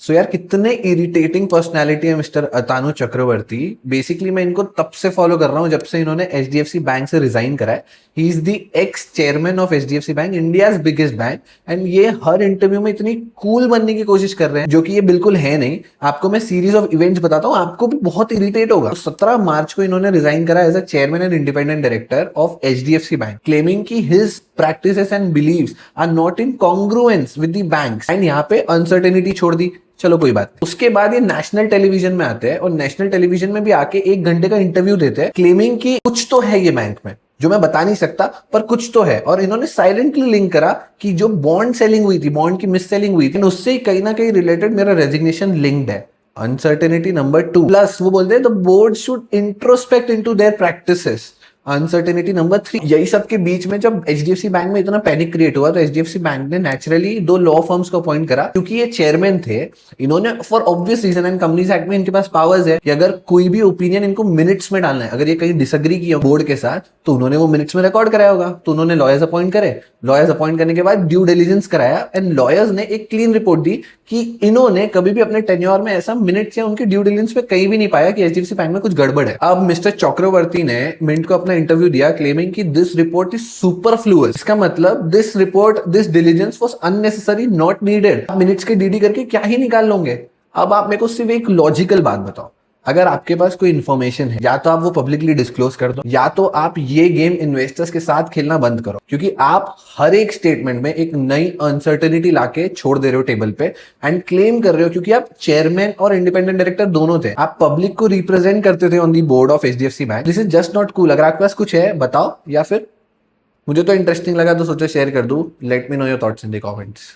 सो यार कितने irritating personality है मिस्टर अतानु चक्रवर्ती। बेसिकली मैं इनको तब से फॉलो कर रहा हूँ जब से इन्होंने एचडीएफसी बैंक से रिजाइन करा है। He is the x chairman of HDFC bank, India's biggest bank. And ये हर इंटरव्यू में इतनी कूल बनने की कोशिश कर रहे हैं, जो कि ये बिल्कुल है नहीं। आपको मैं सीरीज ऑफ इवेंट्स बताता हूँ, आपको भी बहुत इरिटेट होगा। 17 मार्च को इन्होंने रिजाइन करा as a chairman and independent director of HDFC bank, claiming की his practices and beliefs are not in congruence with the banks, and यहाँ पे अनसर्टेनिटी छोड़ दी। चलो कोई बात। उसके बाद ये नेशनल टेलीविजन में आते हैं और नेशनल टेलीविजन में भी आके 1 घंटे का इंटरव्यू देते हैं, क्लेमिंग कि कुछ तो है ये बैंक में जो मैं बता नहीं सकता, पर कुछ तो है। और इन्होंने साइलेंटली लिंक करा कि जो बॉन्ड सेलिंग हुई थी, बॉन्ड की मिस सेलिंग हुई थी, उससे कहीं ना कहीं रिलेटेड मेरा रेजिग्नेशन लिंक्ड है। अनसर्टेनिटी नंबर 2 प्लस वो बोलते हैं the board should introspect into their practices. Uncertainty number 3। यही सब के बीच में जब एचडीएफसी बैंक में इतना पैनिक क्रिएट हुआ तो एचडीएफसी बैंक ने नेचुरली 2 लॉ फर्म्स को अपॉइंट करा, क्योंकि ये चेयरमैन थे। इन्होंने for obvious reason, and companies act में इनके पास पावर्स है कि अगर कोई भी ओपिनियन इनको मिनट्स में डालना है, अगर ये कहीं डिसएग्री किया बोर्ड के साथ तो उन्होंने वो मिनट्स में रिकॉर्ड कराया होगा। तो उन्होंने लॉयर्स अपॉइंट करे, लॉयर्स अपॉइंट करने के बाद ड्यू डिलिजेंस कराया, एंड लॉयर्स ने एक क्लीन रिपोर्ट दी कि इन्होंने कभी भी अपने टेन्योर में ऐसा मिनट्स या उनके ड्यू डिलिजेंस पे कहीं भी नहीं पाया कि एचडीएफसी बैंक में कुछ गड़बड़ है। अब मिस्टर चक्रवर्ती ने मिंट को अपना इंटरव्यू दिया क्लेमिंग कि दिस रिपोर्ट इज सुपरफ्लुअस। इसका मतलब this report, this diligence was unnecessary, not needed. Minutes के डीडी करके क्या ही निकाल लोगे। अब आप मेरे को सिर्फ एक लॉजिकल बात बताओ, अगर आपके पास कोई इन्फॉर्मेशन है, या तो आप वो पब्लिकली डिस्क्लोज कर दो, या तो आप ये गेम इन्वेस्टर्स के साथ खेलना बंद करो, क्योंकि आप हर एक स्टेटमेंट में एक नई अनसर्टेनिटी लाके छोड़ दे रहे हो टेबल पे, एंड क्लेम कर रहे हो क्योंकि आप चेयरमैन और इंडिपेंडेंट डायरेक्टर दोनों थे, आप पब्लिक को रिप्रेजेंट करते थे on the board of HDFC bank. This is just not cool. अगर आपके पास कुछ है बताओ, या फिर मुझे तो इंटरेस्टिंग लगा तो सोचो शेयर कर दूं। Let me know your thoughts in the comments.